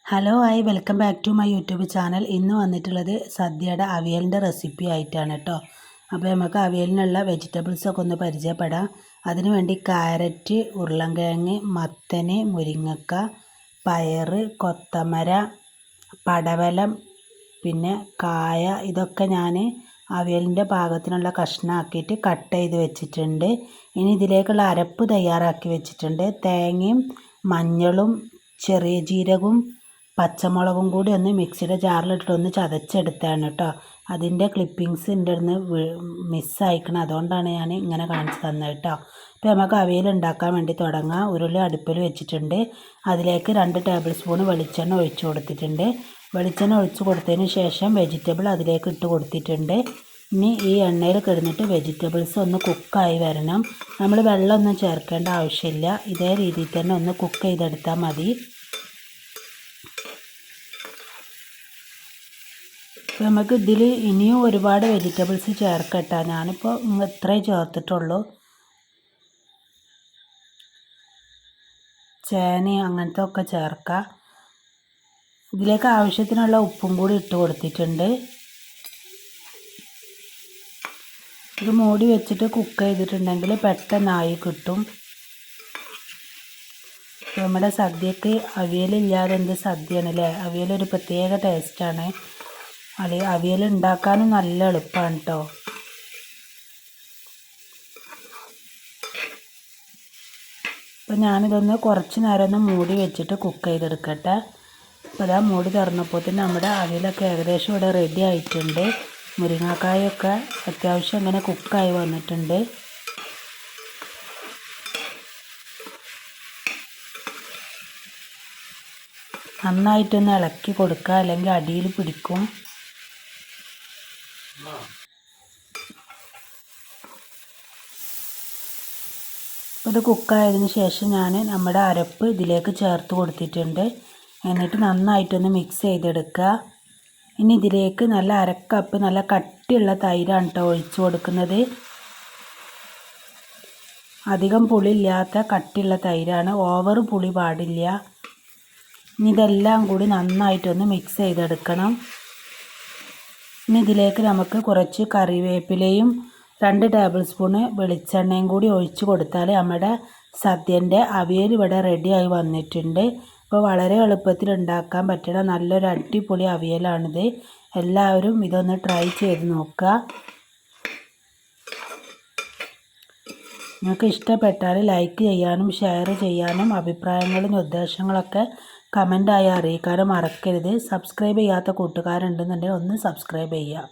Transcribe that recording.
Hello hi welcome back to my YouTube channel. ഇന്ന് വന്നിട്ടുള്ളത് സദ്യയുടെ അവിയലിൻ്റെ recipe ആയിട്ടാണ് കേട്ടോ. അപ്പോൾ നമുക്ക് അവിയലിനുള്ള വെജിറ്റബിൾസൊക്കെ ഒന്ന് പരിചയപ്പെടാം. അതിനു വേണ്ടി ക്യാരറ്റ്, ഉരുളൻകിഴങ്ങ്, മത്തന്, മുരിങ്ങക്ക, പയർ, കൊത്തമര, പടവലം, പിന്നെ കായ, ഇതൊക്കെ ഞാൻ അവിയലിൻ്റെ പാകത്തിനുള്ള കഷ്ണമാക്കിയിട്ട് കട്ട് ചെയ്ത് വെച്ചിട്ടുണ്ട്. ഇനി ഇതിലേക്കുള്ള അരപ്പ് തയ്യാറാക്കി വെച്ചിട്ടുണ്ട്. തേങ്ങയും മഞ്ഞളും ചെറിയ ജീരകവും പച്ചമുളകും കൂടി ഒന്ന് മിക്സിയുടെ ജാറിലിട്ടിട്ട് ഒന്ന് ചതച്ചെടുത്താണ് കേട്ടോ. അതിൻ്റെ ക്ലിപ്പിങ്സ് എൻ്റെ അടുത്ത് മിസ്സായിക്കണം, അതുകൊണ്ടാണ് ഞാൻ ഇങ്ങനെ കാണിച്ചു തന്നത് കേട്ടോ. അപ്പോൾ നമുക്ക് അവിയൽ ഉണ്ടാക്കാൻ വേണ്ടി തുടങ്ങാം. ഉരുളി അടുപ്പിൽ വെച്ചിട്ടുണ്ട്. അതിലേക്ക് 2 ടേബിൾ സ്പൂൺ വെളിച്ചെണ്ണ ഒഴിച്ച് കൊടുത്തിട്ടുണ്ട്. വെളിച്ചെണ്ണ ഒഴിച്ച് കൊടുത്തതിന് ശേഷം വെജിറ്റബിൾ അതിലേക്ക് ഇട്ട് കൊടുത്തിട്ടുണ്ട്. ഇനി ഈ എണ്ണയിൽ കിടന്നിട്ട് വെജിറ്റബിൾസ് ഒന്ന് കുക്കായി വരണം. നമ്മൾ വെള്ളമൊന്നും ചേർക്കേണ്ട ആവശ്യമില്ല. ഇതേ രീതിയിൽ തന്നെ ഒന്ന് കുക്ക് ചെയ്തെടുത്താൽ മതി. അപ്പോൾ നമുക്ക് ഇതിൽ ഇനിയും ഒരുപാട് വെജിറ്റബിൾസ് ചേർക്കട്ടെ. ഞാനിപ്പോൾ ഇത്രേ ചേർത്തിട്ടുള്ളൂ. ചേന അങ്ങനത്തെ ഒക്കെ ചേർക്കാം. ഇതിലേക്ക് ആവശ്യത്തിനുള്ള ഉപ്പും കൂടി ഇട്ട് കൊടുത്തിട്ടുണ്ട്. ഇത് മൂടി വെച്ചിട്ട് കുക്ക് ചെയ്തിട്ടുണ്ടെങ്കിൽ പെട്ടെന്നായി കിട്ടും. നമ്മുടെ സദ്യക്ക് അവിയലില്ലാതെ എന്ത് സദ്യയാണല്ലേ. അവിയലൊരു പ്രത്യേക ടേസ്റ്റാണ്. അവിയൽ ഉണ്ടാക്കാനും നല്ല എളുപ്പമാണ് കേട്ടോ. അപ്പോൾ ഞാനിതൊന്ന് കുറച്ച് നേരം ഒന്ന് മൂടി വെച്ചിട്ട് കുക്ക് ചെയ്തെടുക്കട്ടെ. അപ്പോൾ ഇതാ മൂടി തുറന്നപ്പോൾ തന്നെ നമ്മുടെ അവിയലൊക്കെ ഏകദേശം ഇവിടെ റെഡി ആയിട്ടുണ്ട്. മുരിങ്ങാക്കായൊക്കെ അത്യാവശ്യം ഇങ്ങനെ കുക്കായി വന്നിട്ടുണ്ട്. നന്നായിട്ടൊന്ന് ഇളക്കി കൊടുക്കുക, അല്ലെങ്കിൽ അടിയിൽ പിടിക്കും. ഇത് കുക്കായതിന് ശേഷം ഞാൻ നമ്മുടെ അരപ്പ് ഇതിലേക്ക് ചേർത്ത് കൊടുത്തിട്ടുണ്ട്. എന്നിട്ട് നന്നായിട്ടൊന്ന് മിക്സ് ചെയ്തെടുക്കുക. ഇനി ഇതിലേക്ക് നല്ല 1/2 കപ്പ് നല്ല കട്ടിയുള്ള തൈരാണ് കേട്ടോ ഒഴിച്ചു കൊടുക്കുന്നത്. അധികം പുളിയില്ലാത്ത കട്ടിയുള്ള തൈരാണ്, ഓവർ പുളി പാടില്ല. ഇനി ഇതെല്ലാം കൂടി നന്നായിട്ടൊന്ന് മിക്സ് ചെയ്തെടുക്കണം. ഇനി ഇതിലേക്ക് നമുക്ക് കുറച്ച് കറിവേപ്പിലയും 2 ടേബിൾ സ്പൂണ് വെളിച്ചെണ്ണയും കൂടി ഒഴിച്ച് കൊടുത്താൽ നമ്മുടെ സദ്യൻ്റെ അവിയൽ ഇവിടെ റെഡിയായി വന്നിട്ടുണ്ട്. അപ്പോൾ വളരെ എളുപ്പത്തിൽ ഉണ്ടാക്കാൻ പറ്റുന്ന നല്ലൊരു അടിപൊളി അവിയലാണിത്. എല്ലാവരും ഇതൊന്ന് ട്രൈ ചെയ്ത് നോക്കുക. നിങ്ങൾക്ക് ഇഷ്ടപ്പെട്ടാൽ ലൈക്ക് ചെയ്യാനും ഷെയർ ചെയ്യാനും അഭിപ്രായങ്ങളും നിർദ്ദേശങ്ങളൊക്കെ കമൻ്റായി അറിയിക്കാനും മറക്കരുത്. സബ്സ്ക്രൈബ് ചെയ്യാത്ത കൂട്ടുകാരുണ്ടെന്നുണ്ടെങ്കിൽ ഒന്ന് സബ്സ്ക്രൈബ് ചെയ്യുക.